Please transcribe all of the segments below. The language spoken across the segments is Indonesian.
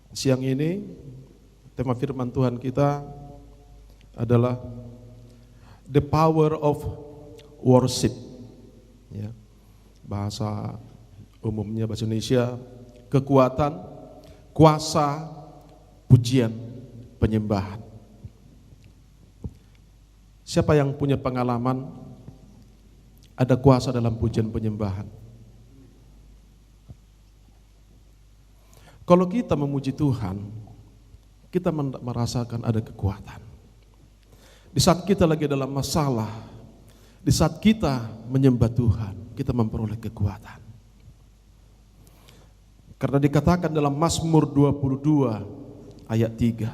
Siang ini tema firman Tuhan kita adalah the power of worship. Ya. Bahasa umumnya bahasa Indonesia, kekuatan, kuasa, pujian, penyembahan. Siapa yang punya pengalaman ada kuasa dalam pujian penyembahan? Kalau kita memuji Tuhan, kita merasakan ada kekuatan. Di saat kita lagi dalam masalah, di saat kita menyembah Tuhan, kita memperoleh kekuatan. Karena dikatakan dalam Mazmur 22 ayat 3.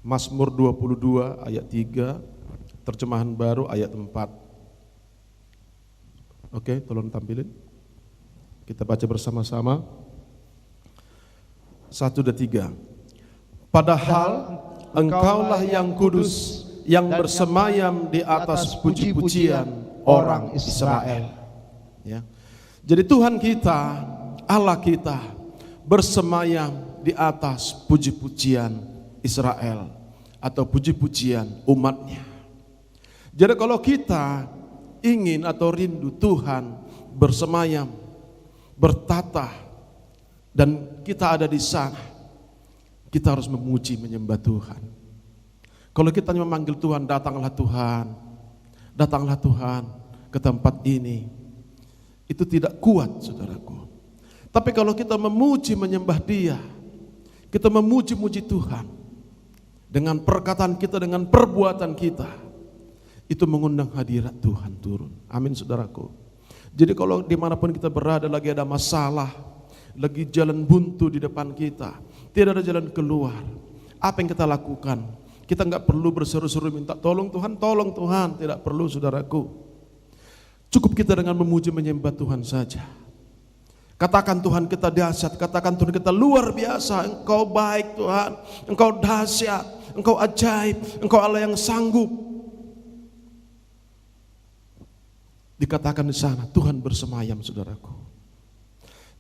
Mazmur 22 ayat 3, terjemahan baru ayat 4. Oke, tolong tampilin. Kita baca bersama-sama. 1, 2, 3. Padahal Engkaulah yang kudus, yang bersemayam di atas puji-pujian orang Israel. Ya. Jadi Tuhan kita, Allah kita bersemayam di atas puji-pujian Israel atau puji-pujian umatnya. Jadi kalau kita ingin atau rindu Tuhan bersemayam, bertata, dan kita ada di sana, kita harus memuji menyembah Tuhan. Kalau kita memanggil Tuhan, datanglah Tuhan ke tempat ini, itu tidak kuat, saudaraku. Tapi kalau kita memuji menyembah Dia, kita memuji-muji Tuhan dengan perkataan kita, dengan perbuatan kita, itu mengundang hadirat Tuhan turun. Amin, saudaraku. Jadi kalau dimanapun kita berada, lagi ada masalah, lagi jalan buntu di depan kita, tidak ada jalan keluar, apa yang kita lakukan? Kita nggak perlu berseru-seru minta tolong Tuhan, tidak perlu, saudaraku. Cukup kita dengan memuji menyembah Tuhan saja. Katakan Tuhan kita dahsyat, katakan Tuhan kita luar biasa, Engkau baik Tuhan, Engkau dahsyat, Engkau ajaib, Engkau Allah yang sanggup. Dikatakan di sana Tuhan bersemayam, saudaraku.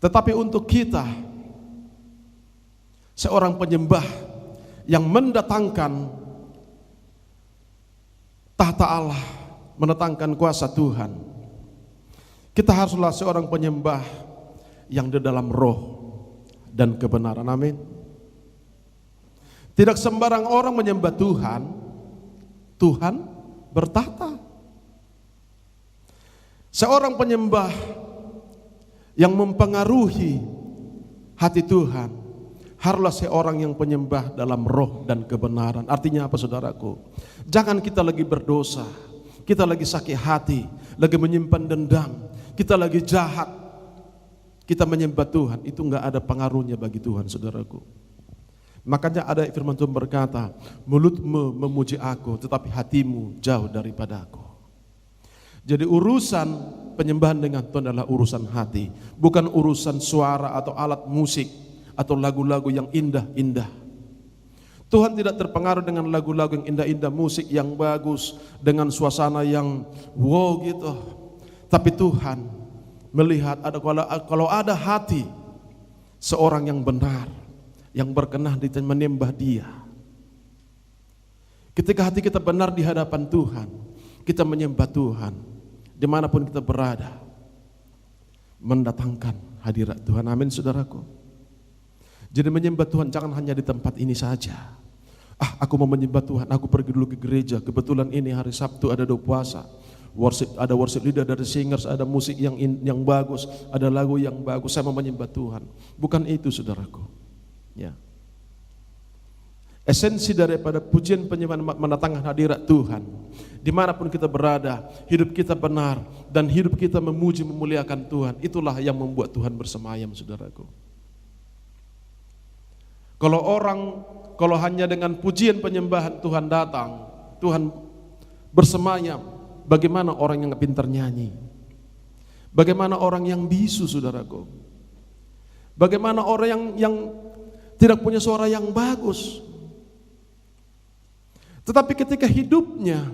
Tetapi untuk kita, seorang penyembah yang mendatangkan tahta Allah, mendatangkan kuasa Tuhan, kita haruslah seorang penyembah yang di dalam roh dan kebenaran. Amin. Tidak sembarang orang menyembah Tuhan, Tuhan bertahta. Seorang penyembah yang mempengaruhi hati Tuhan haruslah seorang yang penyembah dalam roh dan kebenaran. Artinya apa, saudaraku? Jangan kita lagi berdosa, kita lagi sakit hati, lagi menyimpan dendam, kita lagi jahat, kita menyembah Tuhan, itu enggak ada pengaruhnya bagi Tuhan, saudaraku. Makanya ada firman Tuhan berkata, mulutmu memuji aku, tetapi hatimu jauh daripada aku. Jadi urusan penyembahan dengan Tuhan adalah urusan hati, bukan urusan suara atau alat musik atau lagu-lagu yang indah-indah. Tuhan tidak terpengaruh dengan lagu-lagu yang indah-indah, musik yang bagus, dengan suasana yang wow gitu. Tapi Tuhan melihat kalau ada hati seorang yang benar, yang berkenan di menyembah Dia. Ketika hati kita benar di hadapan Tuhan, kita menyembah Tuhan dimanapun kita berada, mendatangkan hadirat Tuhan. Amin, saudaraku. Jadi menyembah Tuhan jangan hanya di tempat ini saja. Aku mau menyembah Tuhan, aku pergi dulu ke gereja, kebetulan ini hari Sabtu ada doa puasa, ada worship leader, ada singers, ada musik yang bagus, ada lagu yang bagus, saya mau menyembah Tuhan. Bukan itu, saudaraku. Ya. Esensi daripada pujian penyembahan mendatangkan hadirat Tuhan. Dimanapun kita berada, hidup kita benar dan hidup kita memuji memuliakan Tuhan. Itulah yang membuat Tuhan bersemayam, saudaraku. Kalau hanya dengan pujian penyembahan Tuhan datang, Tuhan bersemayam, bagaimana orang yang pintar nyanyi? Bagaimana orang yang bisu, saudaraku? Bagaimana orang yang tidak punya suara yang bagus? Tetapi ketika hidupnya,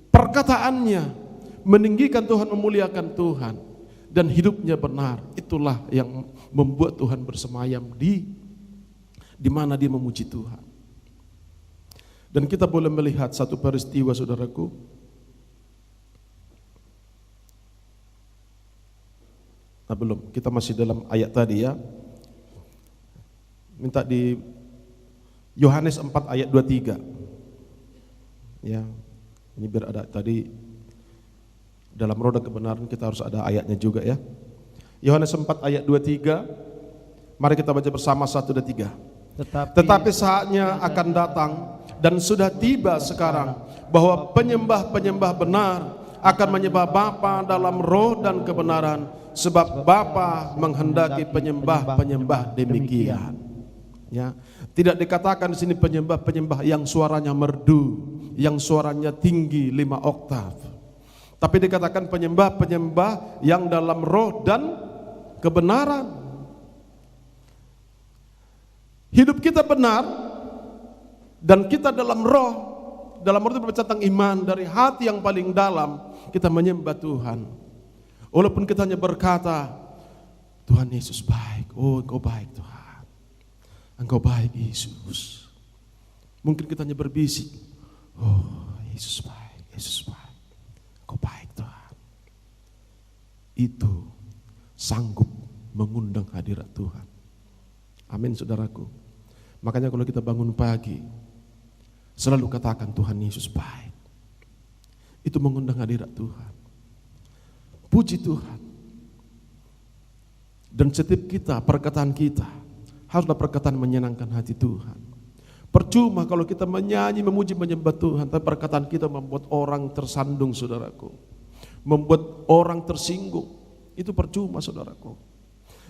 perkataannya meninggikan Tuhan, memuliakan Tuhan, dan hidupnya benar. Itulah yang membuat Tuhan bersemayam di mana dia memuji Tuhan. Dan kita boleh melihat satu peristiwa, saudaraku. Nah, belum, kita masih dalam ayat tadi ya. Minta di Yohanes 4 ayat 23. Ya, ini biar ada tadi dalam roda kebenaran kita harus ada ayatnya juga ya. Yohanes 4 ayat 23. Mari kita baca bersama 1 dan 3. Tetapi saatnya akan datang dan sudah tiba sekarang bahwa penyembah-penyembah benar akan menyembah Bapa dalam roh dan kebenaran, sebab Bapa menghendaki penyembah-penyembah demikian. Ya, tidak dikatakan di sini penyembah-penyembah yang suaranya merdu, yang suaranya tinggi 5 oktav. Tapi dikatakan penyembah-penyembah yang dalam roh dan kebenaran. Hidup kita benar dan kita dalam roh itu berbicara tentang iman dari hati yang paling dalam, kita menyembah Tuhan. Walaupun kita hanya berkata, Tuhan Yesus baik, oh Engkau baik Tuhan, Engkau baik Yesus. Mungkin kita hanya berbisik, oh Yesus baik, Yesus baik, Engkau baik Tuhan. Itu sanggup mengundang hadirat Tuhan. Amin saudaraku. Makanya kalau kita bangun pagi, selalu katakan Tuhan Yesus baik. Itu mengundang hadirat Tuhan. Puji Tuhan. Dan setiap kita, perkataan kita haruslah perkataan menyenangkan hati Tuhan. Percuma kalau kita menyanyi, memuji, menyembah Tuhan, tapi perkataan kita membuat orang tersandung saudaraku, membuat orang tersinggung. Itu percuma saudaraku.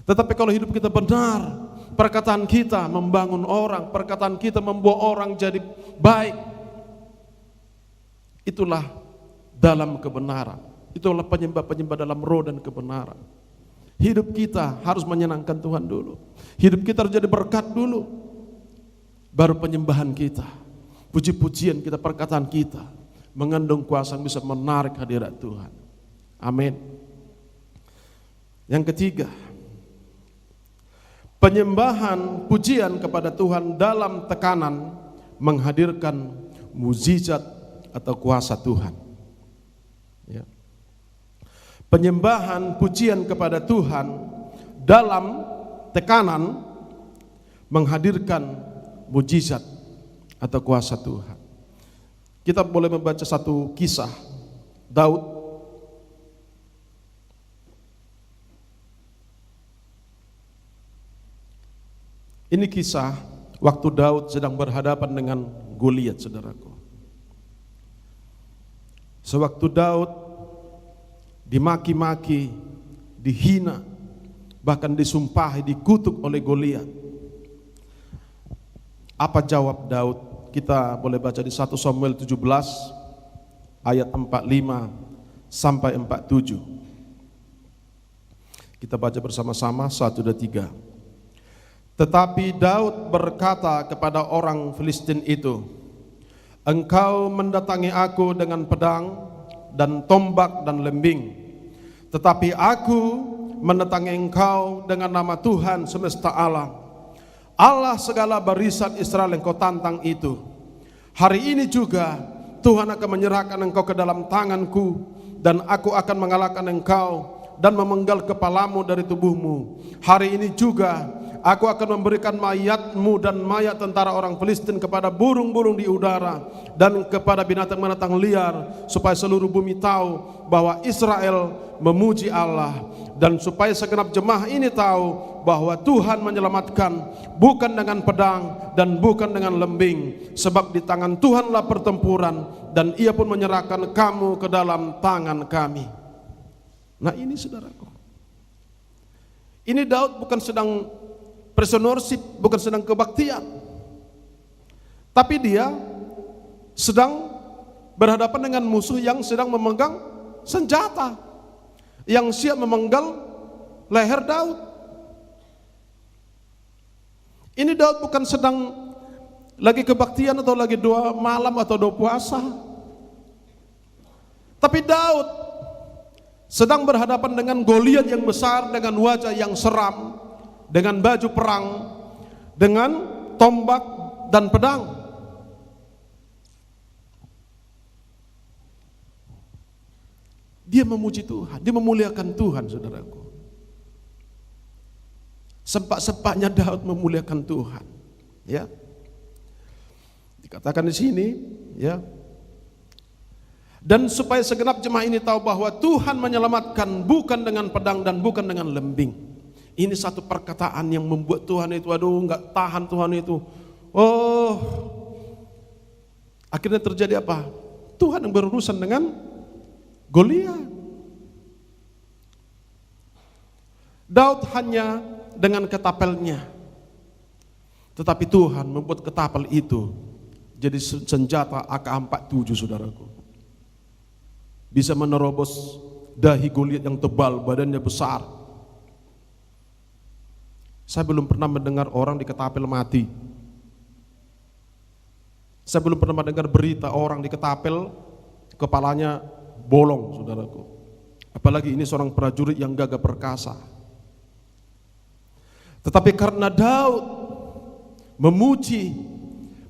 Tetapi kalau hidup kita benar, perkataan kita membangun orang, perkataan kita membuat orang jadi baik. Itulah dalam kebenaran. Itulah penyembah-penyembah dalam roh dan kebenaran. Hidup kita harus menyenangkan Tuhan dulu. Hidup kita harus jadi berkat dulu. Baru penyembahan kita, puji-pujian kita, perkataan kita mengandung kuasa yang bisa menarik hadirat Tuhan. Amin. Yang ketiga, penyembahan pujian kepada Tuhan dalam tekanan menghadirkan mukjizat atau kuasa Tuhan. Ya. Penyembahan pujian kepada Tuhan dalam tekanan menghadirkan mukjizat atau kuasa Tuhan. Kita boleh membaca satu kisah Daud. Ini kisah waktu Daud sedang berhadapan dengan Goliat, saudaraku. Sewaktu Daud dimaki-maki, dihina, bahkan disumpahi, dikutuk oleh Goliat. Apa jawab Daud? Kita boleh baca di 1 Samuel 17 ayat 45 sampai 47. Kita baca bersama-sama 1 dan 3. Tetapi Daud berkata kepada orang Filistin itu, engkau mendatangi aku dengan pedang dan tombak dan lembing, tetapi aku mendatangi engkau dengan nama Tuhan semesta alam, Allah segala barisan Israel yang kau tantang itu. Hari ini juga Tuhan akan menyerahkan engkau ke dalam tanganku, dan aku akan mengalahkan engkau dan memenggal kepalamu dari tubuhmu. Hari ini juga aku akan memberikan mayatmu dan mayat tentara orang Filistin kepada burung-burung di udara dan kepada binatang-binatang liar, supaya seluruh bumi tahu bahwa Israel memuji Allah, dan supaya segenap jemaah ini tahu bahwa Tuhan menyelamatkan bukan dengan pedang dan bukan dengan lembing, sebab di tangan Tuhanlah pertempuran, dan Ia pun menyerahkan kamu ke dalam tangan kami. Nah ini saudaraku, ini Daud bukan sedang personorship, bukan sedang kebaktian, tapi dia sedang berhadapan dengan musuh yang sedang memegang senjata, yang siap memenggal leher Daud. Ini Daud bukan sedang lagi kebaktian atau lagi doa malam atau doa puasa, tapi Daud sedang berhadapan dengan Goliat yang besar, dengan wajah yang seram, dengan baju perang, dengan tombak dan pedang. Dia memuji Tuhan, dia memuliakan Tuhan, saudaraku. Sempat-sempatnya Daud memuliakan Tuhan, ya. Dikatakan di sini, ya. Dan supaya segenap jemaah ini tahu bahwa Tuhan menyelamatkan bukan dengan pedang dan bukan dengan lembing. Ini satu perkataan yang membuat Tuhan itu, aduh, nggak tahan Tuhan itu. Oh, akhirnya terjadi apa? Tuhan yang berurusan dengan Goliat. Daud hanya dengan ketapelnya, tetapi Tuhan membuat ketapel itu jadi senjata AK-47, saudaraku. Bisa menerobos dahi Goliat yang tebal, badannya besar. Saya belum pernah mendengar orang diketapel mati. Saya belum pernah mendengar berita orang diketapel kepalanya bolong, saudaraku. Apalagi ini seorang prajurit yang gagah perkasa. Tetapi karena Daud memuji,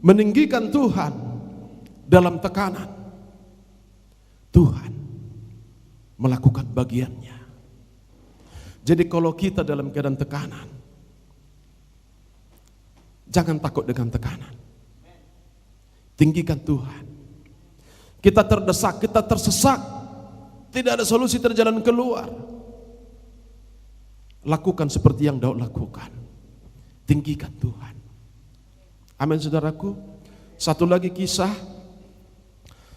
meninggikan Tuhan dalam tekanan, Tuhan melakukan bagiannya. Jadi kalau kita dalam keadaan tekanan, jangan takut dengan tekanan. Tinggikan Tuhan. Kita terdesak, kita tersesak, tidak ada solusi terjalan keluar. Lakukan seperti yang Daud lakukan. Tinggikan Tuhan. Amin, saudaraku. Satu lagi kisah,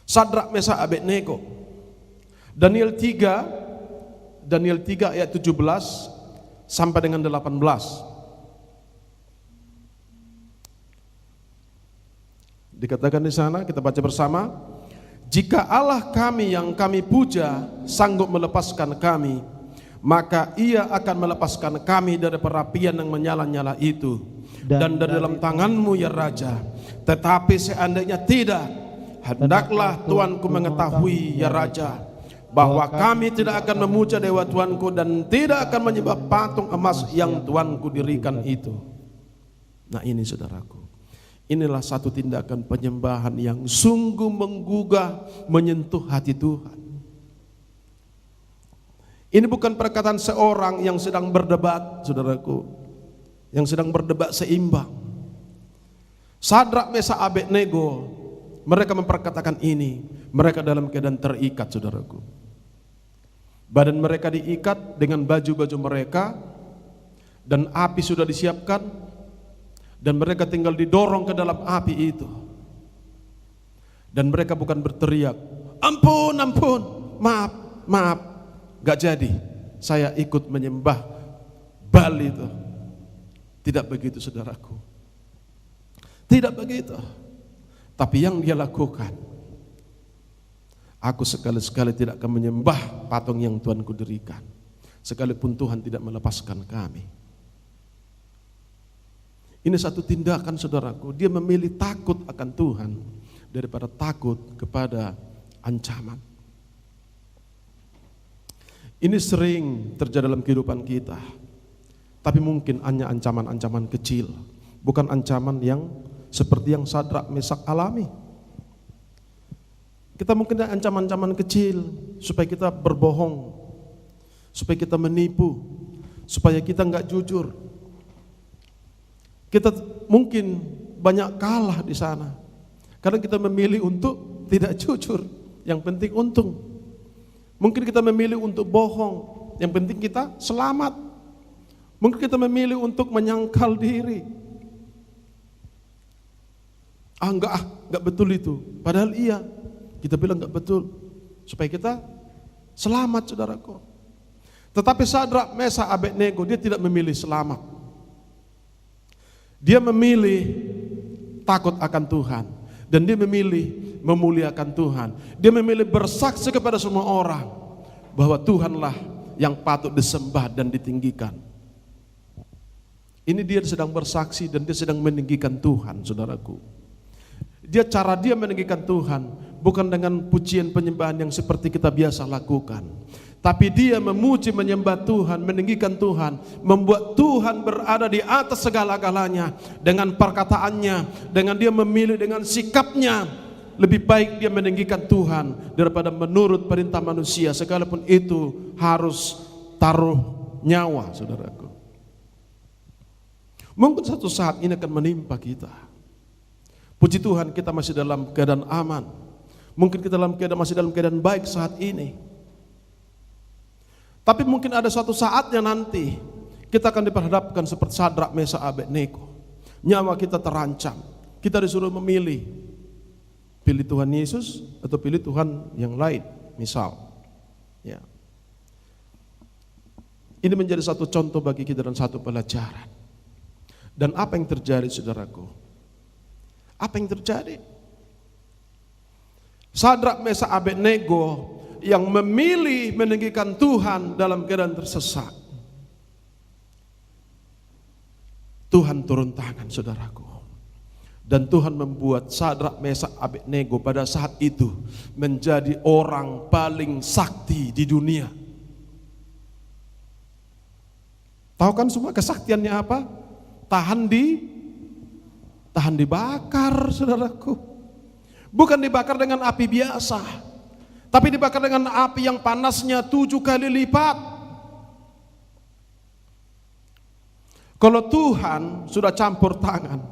Sadrak, Mesak, Abednego. Daniel 3 ayat 17 sampai dengan 18. Dikatakan di sana, kita baca bersama. Jika Allah kami yang kami puja sanggup melepaskan kami, maka Ia akan melepaskan kami dari perapian yang menyala-nyala itu dan dari dalam tanganmu, ya Raja. Tetapi seandainya tidak, hendaklah Tuanku mengetahui, ya Raja, bahwa kami tidak akan memuja dewa Tuanku dan tidak akan menyembah patung emas yang Tuanku dirikan itu. Nah ini, saudaraku, inilah satu tindakan penyembahan yang sungguh menggugah, menyentuh hati Tuhan. Ini bukan perkataan seorang yang sedang berdebat, saudaraku, yang sedang berdebat seimbang. Sadrak, Mesak, Abednego, mereka memperkatakan ini, mereka dalam keadaan terikat, saudaraku. Badan mereka diikat dengan baju-baju mereka, dan api sudah disiapkan, dan mereka tinggal didorong ke dalam api itu. Dan mereka bukan berteriak, ampun, ampun, maaf, maaf, gak jadi, saya ikut menyembah Baal itu. Tidak begitu, saudaraku. Tidak begitu. Tapi yang dia lakukan, aku sekali-sekali tidak akan menyembah patung yang Tuanku dirikan, sekalipun Tuhan tidak melepaskan kami. Ini satu tindakan, saudaraku. Dia memilih takut akan Tuhan daripada takut kepada ancaman. Ini sering terjadi dalam kehidupan kita, tapi mungkin hanya ancaman-ancaman kecil, bukan ancaman yang seperti yang Sadrak, Mesak alami. Kita mungkin ada ancaman-ancaman kecil supaya kita berbohong, supaya kita menipu, supaya kita enggak jujur. Kita mungkin banyak kalah di sana karena kita memilih untuk tidak jujur, yang penting untung. Mungkin kita memilih untuk bohong, yang penting kita selamat. Mungkin kita memilih untuk menyangkal diri. Enggak betul itu. Padahal iya, kita bilang enggak betul supaya kita selamat, saudaraku. Tetapi Sadrak, Mesak, Abednego, dia tidak memilih selamat. Dia memilih takut akan Tuhan, dan dia memilih memuliakan Tuhan. Dia memilih bersaksi kepada semua orang bahwa Tuhanlah yang patut disembah dan ditinggikan. Ini dia sedang bersaksi dan dia sedang meninggikan Tuhan, saudaraku. Cara dia meninggikan Tuhan bukan dengan pujian penyembahan yang seperti kita biasa lakukan, Tapi dia memuji, menyembah Tuhan, meninggikan Tuhan, membuat Tuhan berada di atas segala-galanya. Dengan perkataannya, dengan dia memilih, dengan sikapnya, lebih baik dia meninggikan Tuhan daripada menurut perintah manusia, sekalipun itu harus taruh nyawa, saudaraku. Mungkin satu saat ini akan menimpa kita. Puji Tuhan, kita masih dalam keadaan aman. Mungkin kita masih dalam keadaan baik saat ini. Tapi mungkin ada suatu saatnya nanti kita akan diperhadapkan seperti Sadrak, Mesak, Abednego. Nyawa kita terancam. Kita disuruh memilih, pilih Tuhan Yesus atau pilih Tuhan yang lain, misal. Ya. Ini menjadi satu contoh bagi kita dan satu pelajaran. Dan apa yang terjadi, saudaraku? Apa yang terjadi? Sadrak, Mesak, Abednego yang memilih meninggikan Tuhan dalam keadaan tersesat, Tuhan turun tangan, saudaraku. Dan Tuhan membuat Sadrak, Mesak, Abednego pada saat itu menjadi orang paling sakti di dunia. Tahu kan semua kesaktiannya apa? Tahan dibakar, saudaraku. Bukan dibakar dengan api biasa, tapi dibakar dengan api yang panasnya 7 kali lipat. Kalau Tuhan sudah campur tangan,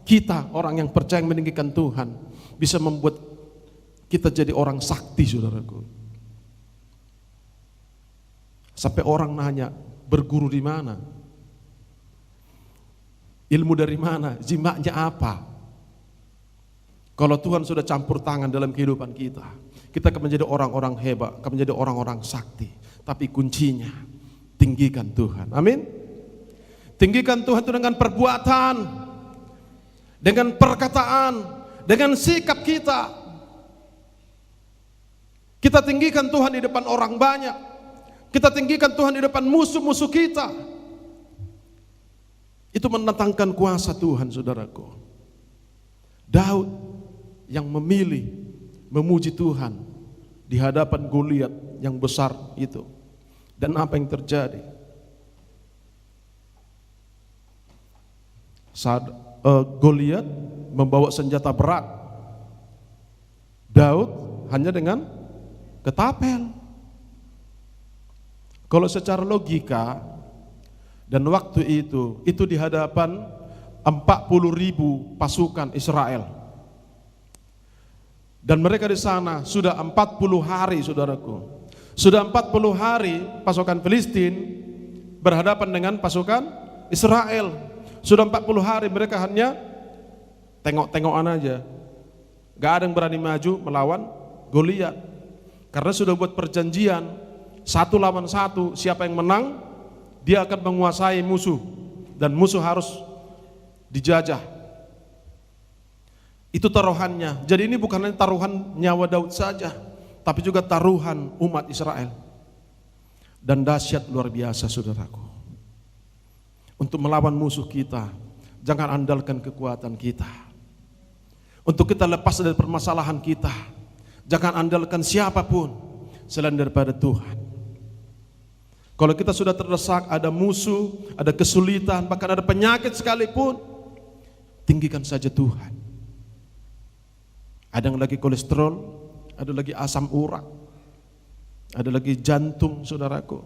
kita orang yang percaya meninggikan Tuhan bisa membuat kita jadi orang sakti, saudaraku. Sampai orang nanya, berguru di mana? Ilmu dari mana? Jimatnya apa? Kalau Tuhan sudah campur tangan dalam kehidupan kita, kita akan menjadi orang-orang hebat, akan menjadi orang-orang sakti. Tapi kuncinya, tinggikan Tuhan. Amin. Tinggikan Tuhan itu dengan perbuatan, dengan perkataan, dengan sikap kita. Kita tinggikan Tuhan di depan orang banyak. Kita tinggikan Tuhan di depan musuh-musuh kita. Itu mendatangkan kuasa Tuhan, saudaraku. Daud yang memilih memuji Tuhan di hadapan Goliat yang besar itu. Dan apa yang terjadi? Saat Goliat membawa senjata berat, Daud hanya dengan ketapel. Kalau secara logika dan waktu itu di hadapan 40.000 pasukan Israel. Dan mereka di sana sudah 40 hari, saudaraku. Sudah 40 hari pasukan Filistin berhadapan dengan pasukan Israel. Sudah 40 hari mereka hanya tengok-tengokan aja. Gak ada yang berani maju melawan Goliat. Karena sudah buat perjanjian 1 lawan 1, siapa yang menang dia akan menguasai musuh, dan musuh harus dijajah. Itu taruhannya. Jadi ini bukan hanya taruhan nyawa Daud saja, tapi juga taruhan umat Israel. Dan dahsyat luar biasa, saudaraku. Untuk melawan musuh kita, jangan andalkan kekuatan kita. Untuk kita lepas dari permasalahan kita, jangan andalkan siapapun selain daripada Tuhan. Kalau kita sudah terdesak, ada musuh, ada kesulitan, bahkan ada penyakit sekalipun, tinggikan saja Tuhan. Ada yang lagi kolesterol, ada lagi asam urat, ada lagi jantung, saudaraku.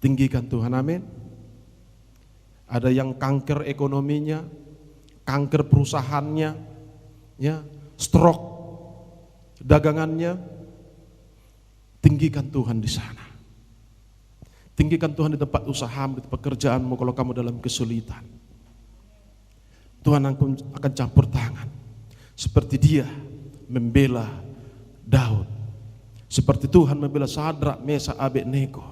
Tinggikan Tuhan, amin. Ada yang kanker ekonominya, kanker perusahaannya, ya, stroke dagangannya. Tinggikan Tuhan di sana. Tinggikan Tuhan di tempat usahamu, di pekerjaanmu kalau kamu dalam kesulitan. Tuhan akan campur tangan. Seperti dia membela Daud. Seperti Tuhan membela Sadrak, Mesak, Abednego.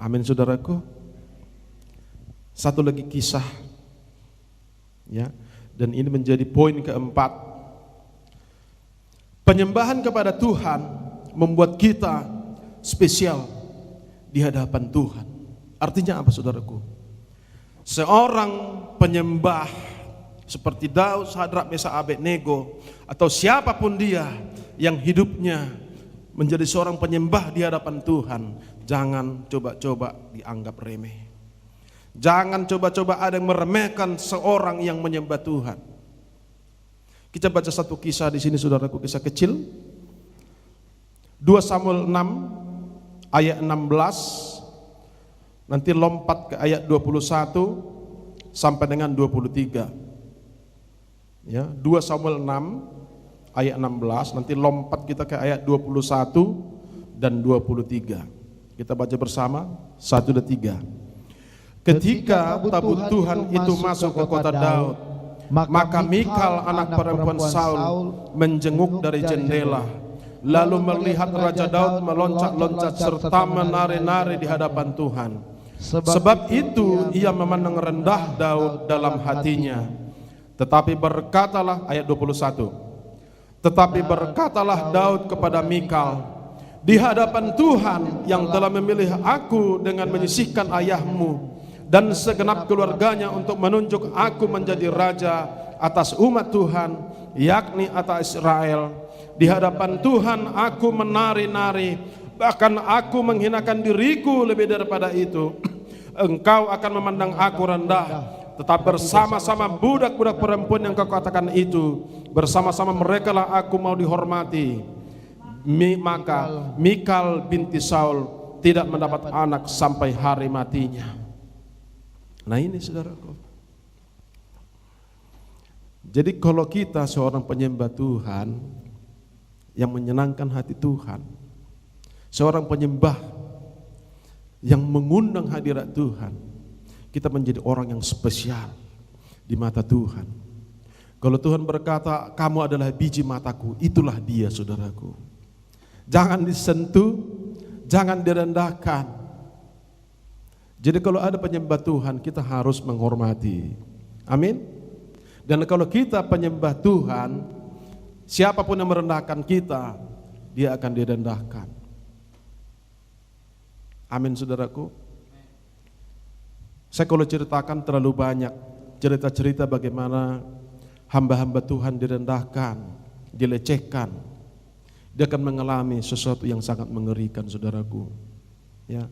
Amin, saudaraku. Satu lagi kisah, ya, dan ini menjadi poin keempat. Penyembahan kepada Tuhan membuat kita spesial di hadapan Tuhan. Artinya apa, saudaraku? Seorang penyembah seperti Daud, Sadrak, Mesak, Abednego, atau siapapun dia yang hidupnya menjadi seorang penyembah di hadapan Tuhan, jangan coba-coba dianggap remeh. Jangan coba-coba ada yang meremehkan seorang yang menyembah Tuhan. Kita baca satu kisah di sini saudaraku, kisah kecil. 2 Samuel 6 ayat 16. Nanti lompat ke ayat 21 sampai dengan 23. Ya, 2 Samuel 6 ayat 16, nanti lompat kita ke ayat 21 dan 23. Kita baca bersama 1 dan 3. Ketika tabut Tuhan itu masuk ke kota Daud, maka Mikal anak perempuan Saul menjenguk dari jendela, lalu melihat Raja Daud meloncat-loncat serta menari-nari di hadapan Tuhan. Sebab itu ia memandang rendah Daud dalam hatinya. Tetapi berkatalah, ayat 21, tetapi berkatalah Daud kepada Mikal, di hadapan Tuhan yang telah memilih aku dengan menyisihkan ayahmu dan segenap keluarganya untuk menunjuk aku menjadi raja atas umat Tuhan, yakni atas Israel. Di hadapan Tuhan aku menari-nari, bahkan aku menghinakan diriku lebih daripada itu. Engkau akan memandang aku rendah, tetap bersama-sama budak-budak perempuan yang kau katakan itu, bersama-sama mereka lah aku mau dihormati. Maka Mikal binti Saul tidak mendapat anak sampai hari matinya. Nah ini saudaraku. Jadi kalau kita seorang penyembah Tuhan yang menyenangkan hati Tuhan, seorang penyembah yang mengundang hadirat Tuhan, kita menjadi orang yang spesial di mata Tuhan. Kalau Tuhan berkata, kamu adalah biji mataku, itulah dia saudaraku. Jangan disentuh, jangan direndahkan. Jadi kalau ada penyembah Tuhan, kita harus menghormati. Amin. Dan kalau kita penyembah Tuhan, siapapun yang merendahkan kita, dia akan direndahkan. Amin saudaraku. Saya kalau ceritakan terlalu banyak cerita-cerita bagaimana hamba-hamba Tuhan direndahkan, dilecehkan. Dia akan mengalami sesuatu yang sangat mengerikan saudaraku. Ya.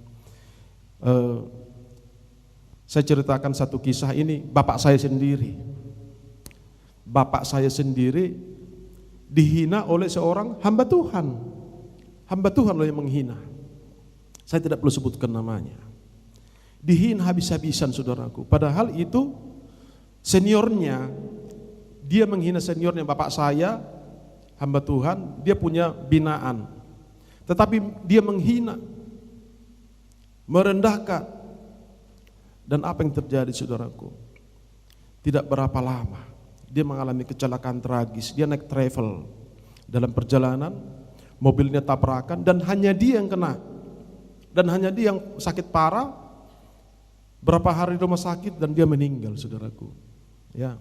Saya ceritakan satu kisah ini, bapak saya sendiri. Bapak saya sendiri dihina oleh seorang hamba Tuhan. Hamba Tuhan loh yang menghina. Saya tidak perlu sebutkan namanya. Dihina habis-habisan saudaraku. Padahal itu seniornya, dia menghina seniornya bapak saya, hamba Tuhan, dia punya binaan. Tetapi dia menghina, merendahkan. Dan apa yang terjadi saudaraku? Tidak berapa lama dia mengalami kecelakaan tragis. Dia naik travel, dalam perjalanan mobilnya tabrakan dan hanya dia yang kena. Dan hanya dia yang sakit parah. Berapa hari di rumah sakit dan dia meninggal saudaraku. Ya.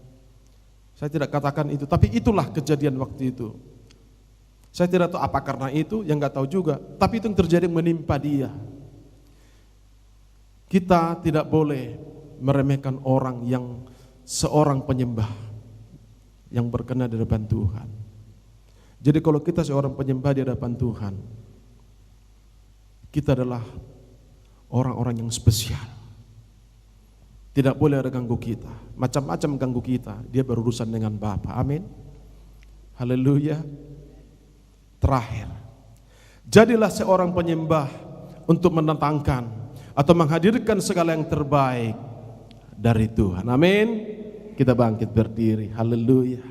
Saya tidak katakan itu, tapi itulah kejadian waktu itu. Saya tidak tahu apa karena itu, yang enggak tahu juga, tapi itu yang terjadi menimpa dia. Kita tidak boleh meremehkan orang yang seorang penyembah yang berkenan di hadapan Tuhan. Jadi kalau kita seorang penyembah di hadapan Tuhan, kita adalah orang-orang yang spesial. Tidak boleh ada ganggu kita. Macam-macam ganggu kita, dia berurusan dengan Bapa. Amin. Haleluya. Terakhir, jadilah seorang penyembah untuk mendatangkan atau menghadirkan segala yang terbaik dari Tuhan. Amin. Kita bangkit berdiri. Haleluya.